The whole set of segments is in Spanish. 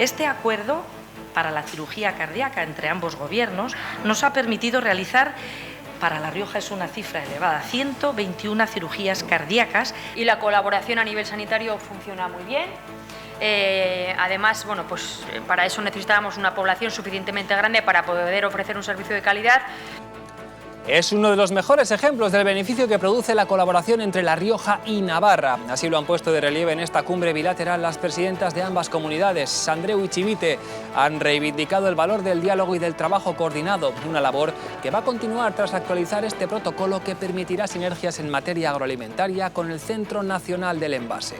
Este acuerdo para la cirugía cardíaca entre ambos gobiernos nos ha permitido realizar, para La Rioja es una cifra elevada, 121 cirugías cardíacas. Y la colaboración a nivel sanitario funciona muy bien. Además, bueno, pues para eso necesitábamos una población suficientemente grande para poder ofrecer un servicio de calidad. Es uno de los mejores ejemplos del beneficio que produce la colaboración entre La Rioja y Navarra. Así lo han puesto de relieve en esta cumbre bilateral las presidentas de ambas comunidades. Sandreu y Chivite han reivindicado el valor del diálogo y del trabajo coordinado, una labor que va a continuar tras actualizar este protocolo que permitirá sinergias en materia agroalimentaria con el Centro Nacional del Envase.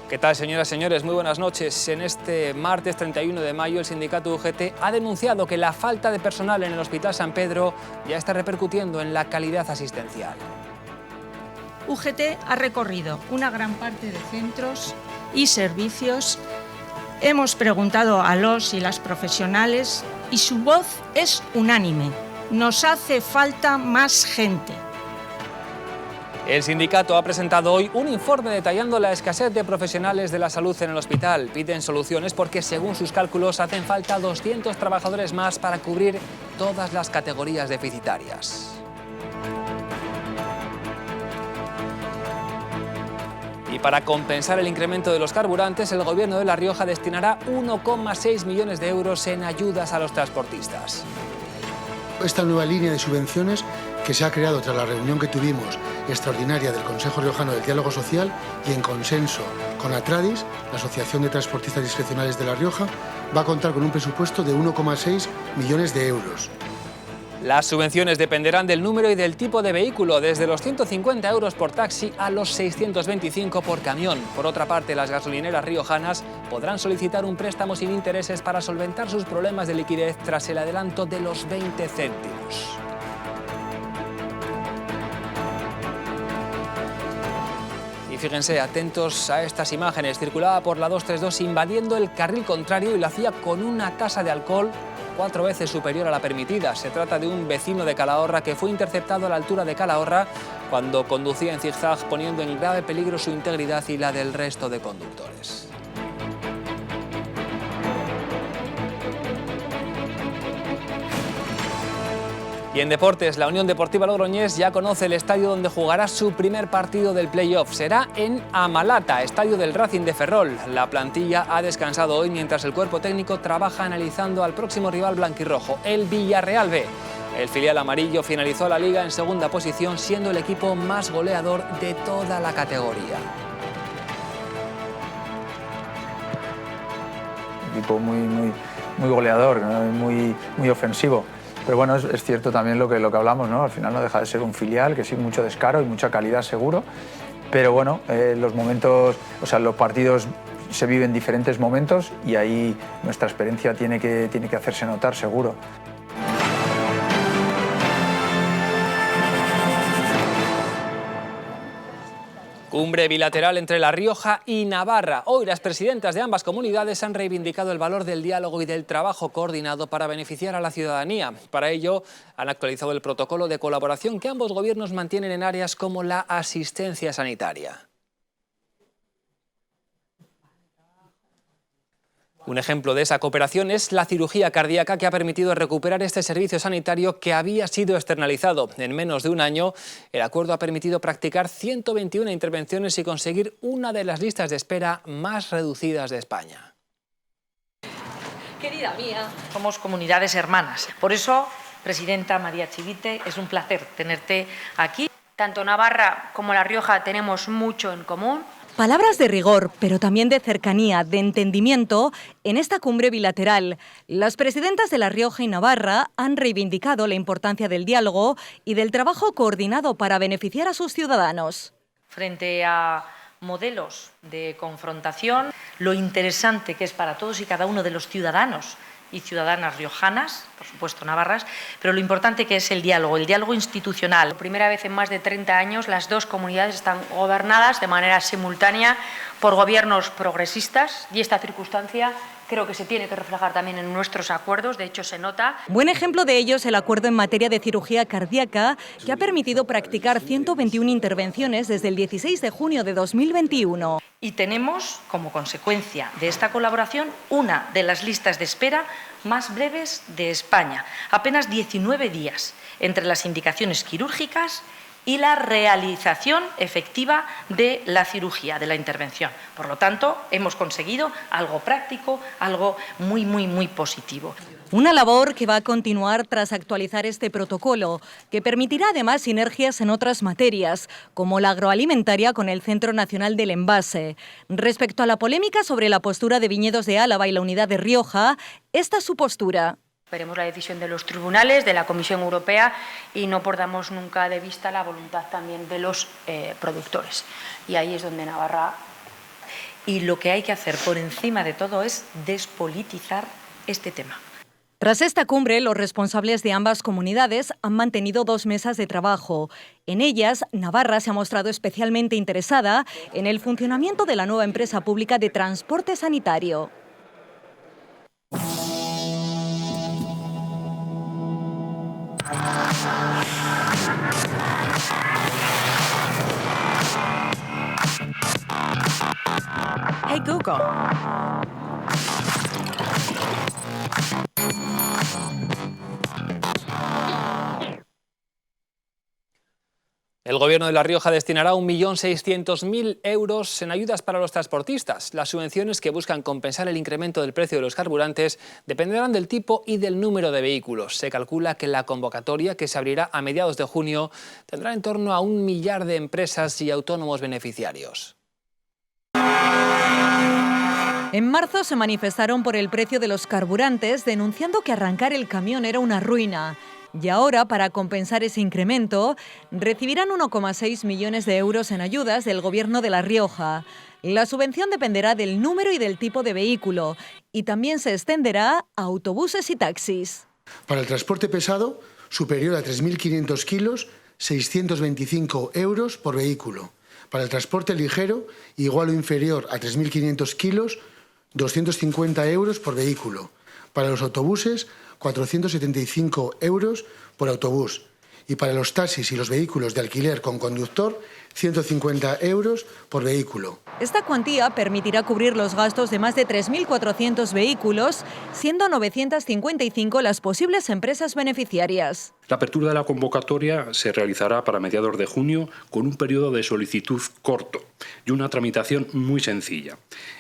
¿Qué tal, señoras y señores? Muy buenas noches. En este martes 31 de mayo, el sindicato UGT ha denunciado que la falta de personal en el Hospital San Pedro ya está repercutiendo en la calidad asistencial. UGT ha recorrido una gran parte de centros y servicios. Hemos preguntado a los y las profesionales y su voz es unánime. Nos hace falta más gente. El sindicato ha presentado hoy un informe detallando la escasez de profesionales de la salud en el hospital. Piden soluciones porque, según sus cálculos, hacen falta 200 trabajadores más para cubrir todas las categorías deficitarias. Y para compensar el incremento de los carburantes, el Gobierno de La Rioja destinará 1,6 millones de euros en ayudas a los transportistas. Esta nueva línea de subvenciones que se ha creado tras la reunión que tuvimos extraordinaria del Consejo Riojano del Diálogo Social y en consenso con Atradis, la Asociación de Transportistas Discrecionales de La Rioja, va a contar con un presupuesto de 1,6 millones de euros. Las subvenciones dependerán del número y del tipo de vehículo, desde los 150 euros por taxi a los 625 por camión. Por otra parte, las gasolineras riojanas podrán solicitar un préstamo sin intereses para solventar sus problemas de liquidez tras el adelanto de los 20 céntimos. Y fíjense, atentos a estas imágenes. Circulaba por la 232 invadiendo el carril contrario y lo hacía con una tasa de alcohol 4 veces superior a la permitida. Se trata de un vecino de Calahorra que fue interceptado a la altura de Calahorra cuando conducía en zigzag, poniendo en grave peligro su integridad y la del resto de conductores. Y en deportes, la Unión Deportiva Logroñés ya conoce el estadio donde jugará su primer partido del play-off. Será en Amalata, estadio del Racing de Ferrol. La plantilla ha descansado hoy mientras el cuerpo técnico trabaja analizando al próximo rival blanquirrojo, el Villarreal B. El filial amarillo finalizó la liga en segunda posición, siendo el equipo más goleador de toda la categoría. Un equipo muy goleador, muy ofensivo. Pero bueno, es cierto también lo que hablamos, ¿no? Al final no deja de ser un filial, que sí, mucho descaro y mucha calidad seguro. Pero bueno, los momentos, o sea, los partidos se viven en diferentes momentos y ahí nuestra experiencia tiene que hacerse notar seguro. Cumbre bilateral entre La Rioja y Navarra. Hoy las presidentas de ambas comunidades han reivindicado el valor del diálogo y del trabajo coordinado para beneficiar a la ciudadanía. Para ello han actualizado el protocolo de colaboración que ambos gobiernos mantienen en áreas como la asistencia sanitaria. Un ejemplo de esa cooperación es la cirugía cardíaca, que ha permitido recuperar este servicio sanitario que había sido externalizado. En menos de un año, el acuerdo ha permitido practicar 121 intervenciones y conseguir una de las listas de espera más reducidas de España. Querida mía, somos comunidades hermanas. Por eso, presidenta María Chivite, es un placer tenerte aquí. Tanto Navarra como La Rioja tenemos mucho en común. Palabras de rigor, pero también de cercanía, de entendimiento, en esta cumbre bilateral. Las presidentas de La Rioja y Navarra han reivindicado la importancia del diálogo y del trabajo coordinado para beneficiar a sus ciudadanos. Frente a modelos de confrontación, lo interesante que es para todos y cada uno de los ciudadanos y ciudadanas riojanas, por supuesto navarras, pero lo importante que es el diálogo institucional. Por primera vez en más de 30 años las dos comunidades están gobernadas de manera simultánea por gobiernos progresistas y esta circunstancia creo que se tiene que reflejar también en nuestros acuerdos, de hecho se nota. Buen ejemplo de ello es el acuerdo en materia de cirugía cardíaca, que ha permitido practicar 121 intervenciones desde el 16 de junio de 2021. Y tenemos, como consecuencia de esta colaboración, una de las listas de espera más breves de España, apenas 19 días entre las indicaciones quirúrgicas y la realización efectiva de la cirugía, de la intervención. Por lo tanto, hemos conseguido algo práctico, algo muy positivo. Una labor que va a continuar tras actualizar este protocolo, que permitirá además sinergias en otras materias, como la agroalimentaria con el Centro Nacional del Envase. Respecto a la polémica sobre la postura de Viñedos de Álava y la Unidad de Rioja, esta es su postura. Veremos la decisión de los tribunales, de la Comisión Europea, y no perdamos nunca de vista la voluntad también de los productores. Y ahí es donde Navarra... Y lo que hay que hacer por encima de todo es despolitizar este tema. Tras esta cumbre, los responsables de ambas comunidades han mantenido 2 mesas de trabajo. En ellas, Navarra se ha mostrado especialmente interesada en el funcionamiento de la nueva empresa pública de transporte sanitario. Hey Google. El Gobierno de La Rioja destinará 1.600.000 euros en ayudas para los transportistas. Las subvenciones, que buscan compensar el incremento del precio de los carburantes, dependerán del tipo y del número de vehículos. Se calcula que la convocatoria, que se abrirá a mediados de junio, tendrá en torno a 1 millar de empresas y autónomos beneficiarios. En marzo se manifestaron por el precio de los carburantes, denunciando que arrancar el camión era una ruina. Y ahora, para compensar ese incremento, recibirán 1,6 millones de euros en ayudas del Gobierno de La Rioja. La subvención dependerá del número y del tipo de vehículo, y también se extenderá a autobuses y taxis. Para el transporte pesado, superior a 3.500 kilos, 625 euros por vehículo. Para el transporte ligero, igual o inferior a 3.500 kilos, 250 euros por vehículo. Para los autobuses, 475 euros por autobús. Y para los taxis y los vehículos de alquiler con conductor, 150 euros por vehículo. Esta cuantía permitirá cubrir los gastos de más de 3.400 vehículos, siendo 955 las posibles empresas beneficiarias. La apertura de la convocatoria se realizará para mediados de junio, con un periodo de solicitud corto y una tramitación muy sencilla.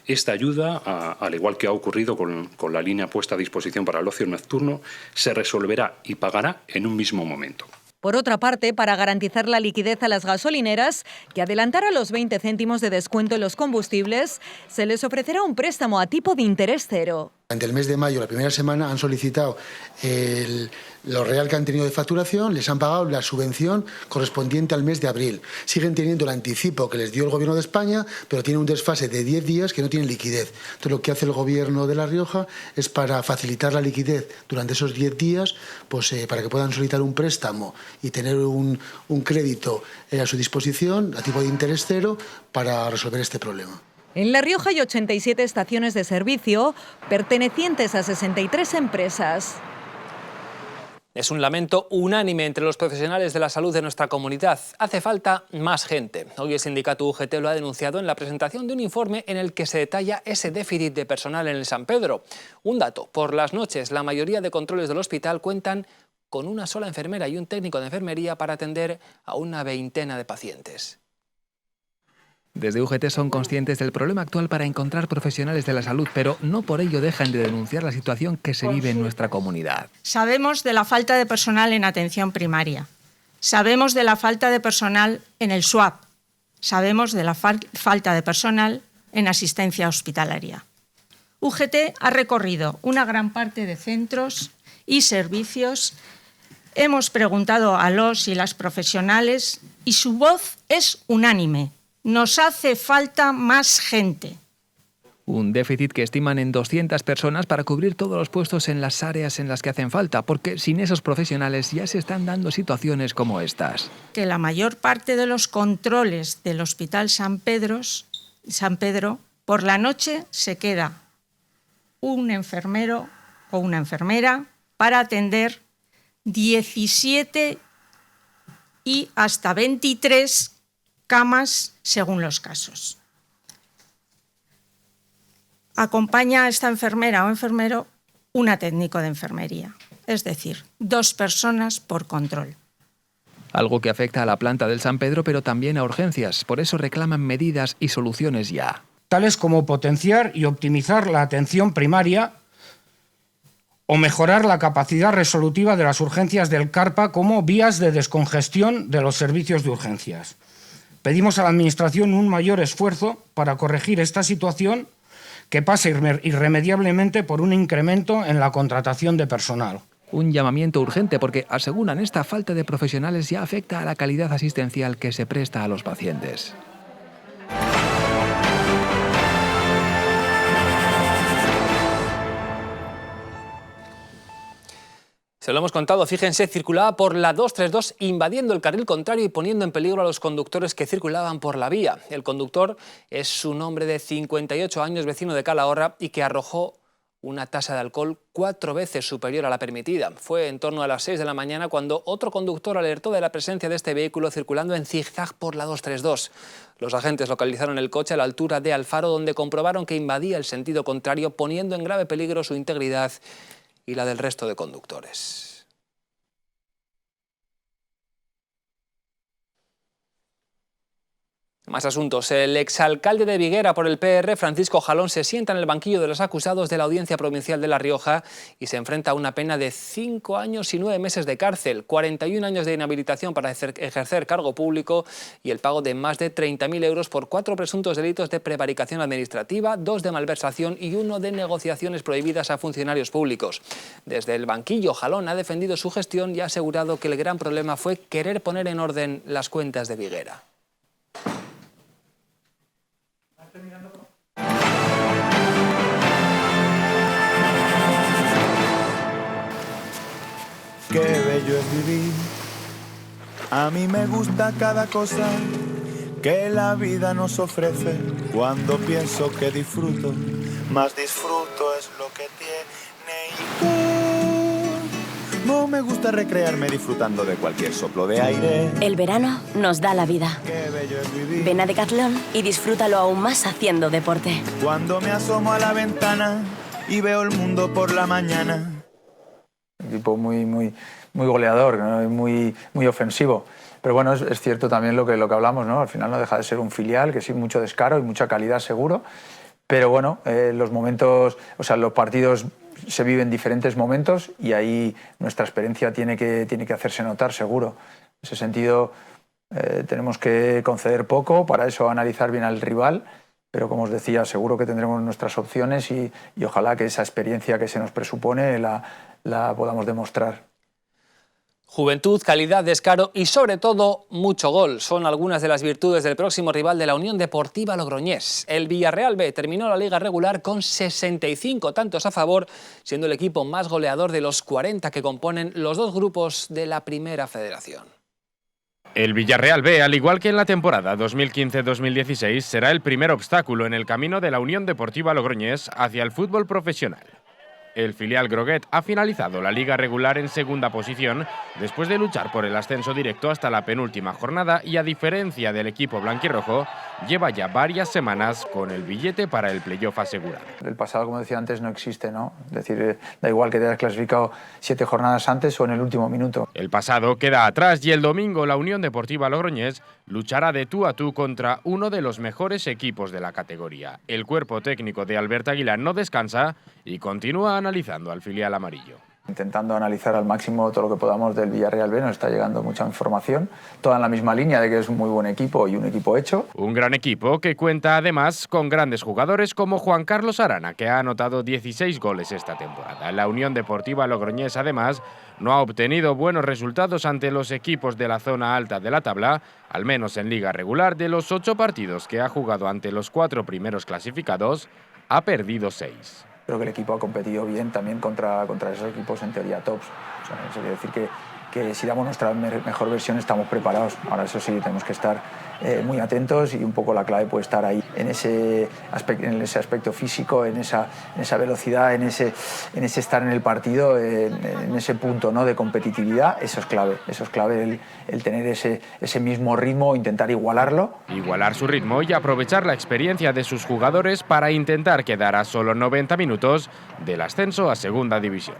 Esta ayuda, al igual que ha ocurrido con la línea puesta a disposición para el ocio nocturno, se resolverá y pagará en un mismo momento. Por otra parte, para garantizar la liquidez a las gasolineras, que adelantara los 20 céntimos de descuento en los combustibles, se les ofrecerá un préstamo a tipo de interés cero. Durante el mes de mayo, la primera semana, han solicitado lo real que han tenido de facturación, les han pagado la subvención correspondiente al mes de abril. Siguen teniendo el anticipo que les dio el Gobierno de España, pero tienen un desfase de 10 días que no tienen liquidez. Entonces, lo que hace el Gobierno de La Rioja es, para facilitar la liquidez durante esos 10 días, pues, para que puedan solicitar un préstamo y tener un crédito a su disposición a tipo de interés cero para resolver este problema. En La Rioja hay 87 estaciones de servicio pertenecientes a 63 empresas. Es un lamento unánime entre los profesionales de la salud de nuestra comunidad. Hace falta más gente. Hoy el sindicato UGT lo ha denunciado en la presentación de un informe en el que se detalla ese déficit de personal en el San Pedro. Un dato: por las noches la mayoría de controles del hospital cuentan con una sola enfermera y un técnico de enfermería para atender a una veintena de pacientes. Desde UGT son conscientes del problema actual para encontrar profesionales de la salud, pero no por ello dejan de denunciar la situación que se vive en nuestra comunidad. Sabemos de la falta de personal en atención primaria. Sabemos de la falta de personal en el SUAP. Sabemos de la falta de personal en asistencia hospitalaria. UGT ha recorrido una gran parte de centros y servicios. Hemos preguntado a los y las profesionales y su voz es unánime. Nos hace falta más gente. Un déficit que estiman en 200 personas para cubrir todos los puestos en las áreas en las que hacen falta, porque sin esos profesionales ya se están dando situaciones como estas. Que la mayor parte de los controles del Hospital San Pedro por la noche se queda un enfermero o una enfermera para atender 17 y hasta 23 camas según los casos. Acompaña a esta enfermera o enfermero una técnico de enfermería, es decir, 2 personas por control. Algo que afecta a la planta del San Pedro, pero también a urgencias. Por eso reclaman medidas y soluciones ya. Tales como potenciar y optimizar la atención primaria o mejorar la capacidad resolutiva de las urgencias del CARPA como vías de descongestión de los servicios de urgencias. Pedimos a la Administración un mayor esfuerzo para corregir esta situación que pasa irremediablemente por un incremento en la contratación de personal. Un llamamiento urgente porque, aseguran, esta falta de profesionales ya afecta a la calidad asistencial que se presta a los pacientes. Se lo hemos contado, fíjense, circulaba por la 232 invadiendo el carril contrario y poniendo en peligro a los conductores que circulaban por la vía. El conductor es un hombre de 58 años, vecino de Calahorra, y que arrojó una tasa de alcohol 4 veces superior a la permitida. Fue en torno a las 6 de la mañana cuando otro conductor alertó de la presencia de este vehículo circulando en zigzag por la 232. Los agentes localizaron el coche a la altura de Alfaro, donde comprobaron que invadía el sentido contrario, poniendo en grave peligro su integridad y la del resto de conductores. Más asuntos. El exalcalde de Viguera por el PR, Francisco Jalón, se sienta en el banquillo de los acusados de la Audiencia Provincial de La Rioja y se enfrenta a una pena de 5 años y 9 meses de cárcel, 41 años de inhabilitación para ejercer cargo público y el pago de más de 30.000 euros por 4 presuntos delitos de prevaricación administrativa, 2 de malversación y 1 de negociaciones prohibidas a funcionarios públicos. Desde el banquillo, Jalón ha defendido su gestión y ha asegurado que el gran problema fue querer poner en orden las cuentas de Viguera. Qué bello es vivir, a mí me gusta cada cosa que la vida nos ofrece. Cuando pienso que disfruto, más disfruto es lo que tiene. Y no me gusta recrearme disfrutando de cualquier soplo de aire. El verano nos da la vida. Qué bello es vivir. Ven a Decathlon y disfrútalo aún más haciendo deporte. Cuando me asomo a la ventana y veo el mundo por la mañana. Un equipo muy goleador, ¿no? muy ofensivo. Pero bueno, es cierto también lo que hablamos, ¿no? Al final no deja de ser un filial, que sí, mucho descaro y mucha calidad seguro. Pero bueno, los momentos, o sea, los partidos se viven diferentes momentos y ahí nuestra experiencia tiene que hacerse notar, seguro. En ese sentido, tenemos que conceder poco, para eso analizar bien al rival. Pero como os decía, seguro que tendremos nuestras opciones y ojalá que esa experiencia que se nos presupone la podamos demostrar. Juventud, calidad, descaro y sobre todo mucho gol son algunas de las virtudes del próximo rival de la Unión Deportiva Logroñés. El Villarreal B terminó la liga regular con 65 tantos a favor, siendo el equipo más goleador de los 40 que componen los 2 grupos de la Primera Federación. El Villarreal B, al igual que en la temporada 2015-2016, será el primer obstáculo en el camino de la Unión Deportiva Logroñés hacia el fútbol profesional. El filial groguet ha finalizado la liga regular en segunda posición después de luchar por el ascenso directo hasta la penúltima jornada y, a diferencia del equipo blanquirrojo, lleva ya varias semanas con el billete para el playoff asegurado. El pasado, como decía antes, no existe, ¿no? Es decir, da igual que te hayas clasificado 7 jornadas antes o en el último minuto. El pasado queda atrás y el domingo la Unión Deportiva Logroñés luchará de tú a tú contra uno de los mejores equipos de la categoría. El cuerpo técnico de Albert Aguilar no descansa y continúa analizando al filial amarillo. Intentando analizar al máximo todo lo que podamos del Villarreal B, nos está llegando mucha información, toda en la misma línea de que es un muy buen equipo y un equipo hecho. Un gran equipo que cuenta además con grandes jugadores como Juan Carlos Arana, que ha anotado 16 goles esta temporada. La Unión Deportiva Logroñés además no ha obtenido buenos resultados ante los equipos de la zona alta de la tabla, al menos en liga regular. De los 8 partidos que ha jugado ante los 4 primeros clasificados, ha perdido 6. Creo que el equipo ha competido bien también contra esos equipos en teoría tops. O sea, eso quiere decir que si damos nuestra mejor versión estamos preparados. Ahora eso sí, tenemos que estar muy atentos, y un poco la clave puede estar ahí, en ese aspecto físico, en esa velocidad, en ese estar en el partido, en ese punto, ¿no?, de competitividad. Eso es clave el tener ese mismo ritmo, intentar igualarlo. Igualar su ritmo y aprovechar la experiencia de sus jugadores para intentar quedar a solo 90 minutos del ascenso a Segunda División.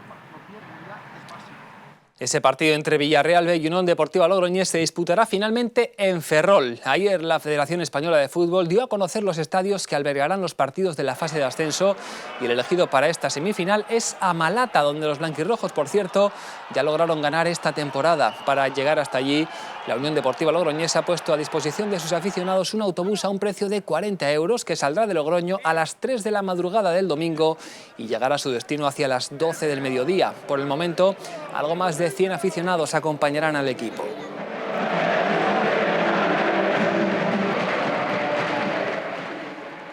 Ese partido entre Villarreal B y Unión Deportiva Logroñés se disputará finalmente en Ferrol. Ayer la Federación Española de Fútbol dio a conocer los estadios que albergarán los partidos de la fase de ascenso, y el elegido para esta semifinal es Amalata, donde los blanquirrojos, por cierto, ya lograron ganar esta temporada. Para llegar hasta allí, la Unión Deportiva Logroñés ha puesto a disposición de sus aficionados un autobús a un precio de 40 euros que saldrá de Logroño a las 3 de la madrugada del domingo y llegará a su destino hacia las 12 del mediodía. Por el momento, algo más de 100 aficionados acompañarán al equipo.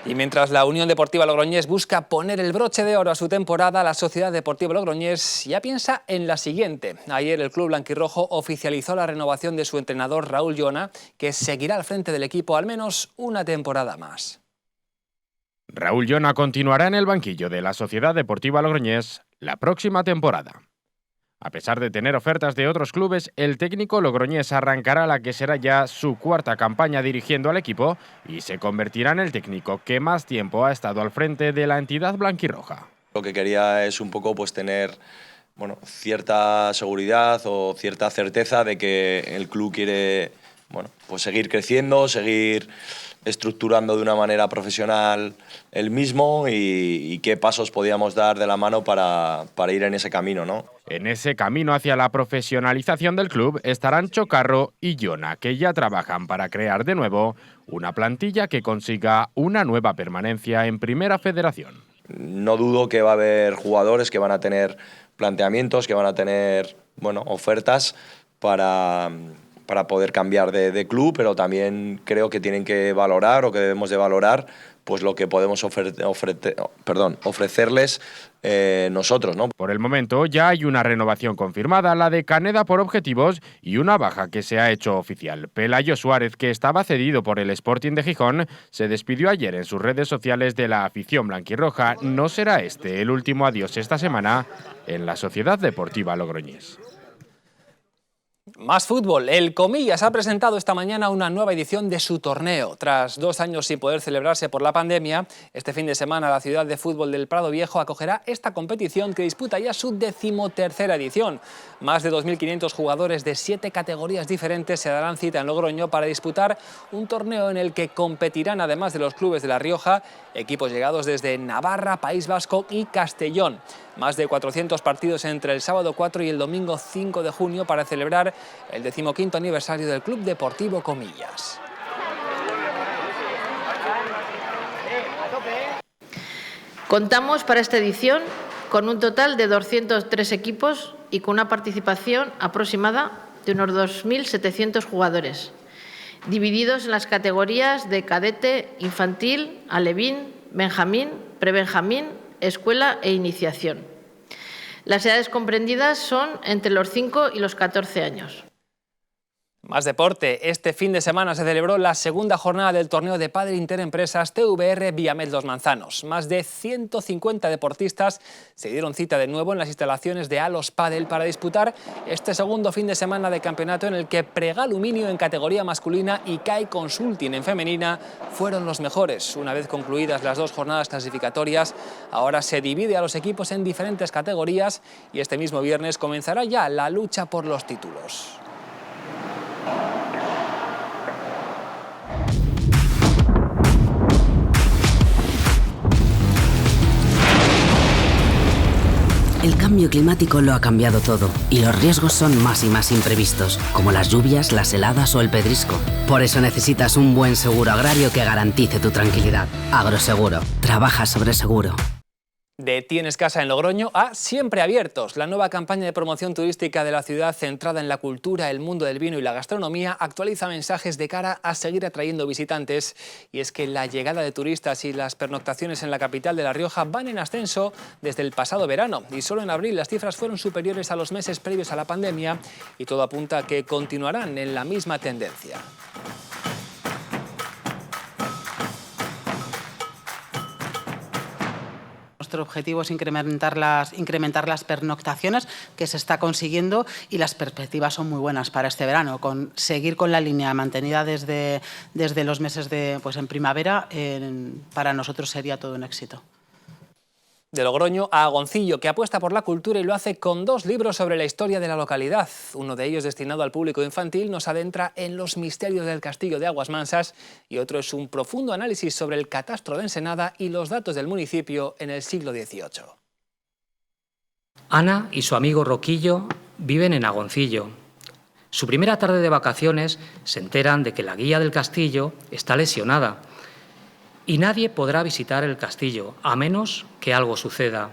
Y mientras la Unión Deportiva Logroñés busca poner el broche de oro a su temporada, la Sociedad Deportiva Logroñés ya piensa en la siguiente. Ayer el club blanquirrojo oficializó la renovación de su entrenador Raúl Llona, que seguirá al frente del equipo al menos una temporada más. Raúl Llona continuará en el banquillo de la Sociedad Deportiva Logroñés la próxima temporada. A pesar de tener ofertas de otros clubes, el técnico logroñés arrancará la que será ya su cuarta campaña dirigiendo al equipo y se convertirá en el técnico que más tiempo ha estado al frente de la entidad blanquirroja. Lo que quería es un poco tener cierta seguridad o cierta certeza de que el club quiere seguir creciendo, seguir estructurando de una manera profesional el mismo y qué pasos podíamos dar de la mano para ir en ese camino, ¿no? En ese camino hacia la profesionalización del club estarán Chocarro y Llona, que ya trabajan para crear de nuevo una plantilla que consiga una nueva permanencia en Primera Federación. No dudo que va a haber jugadores que van a tener planteamientos, que van a tener ofertas para poder cambiar de club, pero también creo que tienen que valorar o que debemos de valorar lo que podemos ofrecerles nosotros, ¿no? Por el momento ya hay una renovación confirmada, la de Caneda por objetivos, y una baja que se ha hecho oficial. Pelayo Suárez, que estaba cedido por el Sporting de Gijón, se despidió ayer en sus redes sociales de la afición blanquirroja. No será este el último adiós esta semana en la Sociedad Deportiva Logroñés. Más fútbol. El Comillas ha presentado esta mañana una nueva edición de su torneo. Tras 2 años sin poder celebrarse por la pandemia, este fin de semana la ciudad de fútbol del Prado Viejo acogerá esta competición que disputa ya su 13ª edición. Más de 2.500 jugadores de 7 categorías diferentes se darán cita en Logroño para disputar un torneo en el que competirán, además de los clubes de La Rioja, equipos llegados desde Navarra, País Vasco y Castellón. Más de 400 partidos entre el sábado 4 y el domingo 5 de junio para celebrar el 15º aniversario del Club Deportivo Comillas. Contamos para esta edición con un total de 203 equipos y con una participación aproximada de unos 2.700 jugadores, divididos en las categorías de cadete, infantil, alevín, benjamín, prebenjamín, escuela e iniciación. Las edades comprendidas son entre los 5 y los 14 años. Más deporte. Este fin de semana se celebró la segunda jornada del torneo de pádel Interempresas TVR Villamed Los Manzanos. Más de 150 deportistas se dieron cita de nuevo en las instalaciones de Alos Padel para disputar este segundo fin de semana de campeonato, en el que Prega Aluminio en categoría masculina y CAI Consulting en femenina fueron los mejores. Una vez concluidas las 2 jornadas clasificatorias, ahora se divide a los equipos en diferentes categorías y este mismo viernes comenzará ya la lucha por los títulos. El cambio climático lo ha cambiado todo y los riesgos son más y más imprevistos, como las lluvias, las heladas o el pedrisco. Por eso necesitas un buen seguro agrario que garantice tu tranquilidad. Agroseguro. Trabaja sobre seguro. De Tienes casa en Logroño a Siempre abiertos. La nueva campaña de promoción turística de la ciudad, centrada en la cultura, el mundo del vino y la gastronomía, actualiza mensajes de cara a seguir atrayendo visitantes. Y es que la llegada de turistas y las pernoctaciones en la capital de La Rioja van en ascenso desde el pasado verano. Y solo en abril las cifras fueron superiores a los meses previos a la pandemia y todo apunta a que continuarán en la misma tendencia. Nuestro objetivo es incrementar las pernoctaciones, que se está consiguiendo, y las perspectivas son muy buenas para este verano. Seguir con la línea mantenida desde los meses en primavera, para nosotros sería todo un éxito. De Logroño a Agoncillo, que apuesta por la cultura y lo hace con 2 libros sobre la historia de la localidad. Uno de ellos, destinado al público infantil, nos adentra en los misterios del castillo de Aguas Mansas, y otro es un profundo análisis sobre el catastro de Ensenada y los datos del municipio en el siglo XVIII. Ana y su amigo Roquillo viven en Agoncillo. Su primera tarde de vacaciones se enteran de que la guía del castillo está lesionada y nadie podrá visitar el castillo, a menos que algo suceda.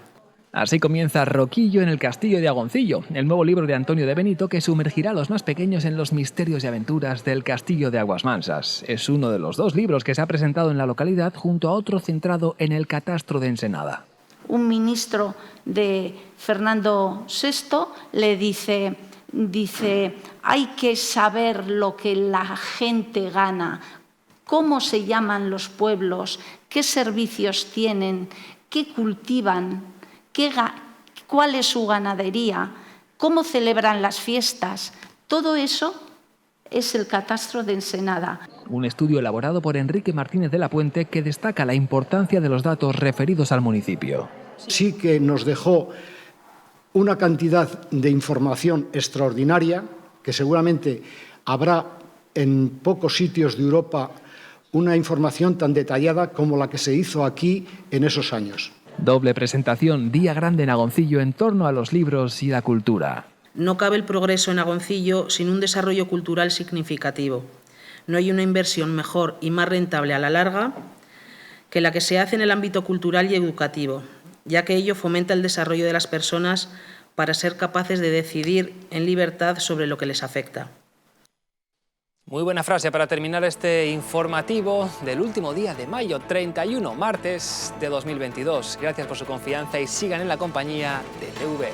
Así comienza Roquillo en el castillo de Agoncillo, el nuevo libro de Antonio de Benito que sumergirá a los más pequeños en los misterios y aventuras del castillo de Aguas Mansas. Es uno de los 2 libros que se ha presentado en la localidad, junto a otro centrado en el catastro de Ensenada. Un ministro de Fernando VI le dice, hay que saber lo que la gente gana, cómo se llaman los pueblos, qué servicios tienen, qué cultivan, cuál es su ganadería, cómo celebran las fiestas. Todo eso es el catastro de Ensenada. Un estudio elaborado por Enrique Martínez de la Puente que destaca la importancia de los datos referidos al municipio. Sí que nos dejó una cantidad de información extraordinaria, que seguramente habrá en pocos sitios de Europa una información tan detallada como la que se hizo aquí en esos años. Doble presentación, día grande en Agoncillo en torno a los libros y la cultura. No cabe el progreso en Agoncillo sin un desarrollo cultural significativo. No hay una inversión mejor y más rentable a la larga que la que se hace en el ámbito cultural y educativo, ya que ello fomenta el desarrollo de las personas para ser capaces de decidir en libertad sobre lo que les afecta. Muy buena frase para terminar este informativo del último día de mayo, 31, martes de 2022. Gracias por su confianza y sigan en la compañía de TVR.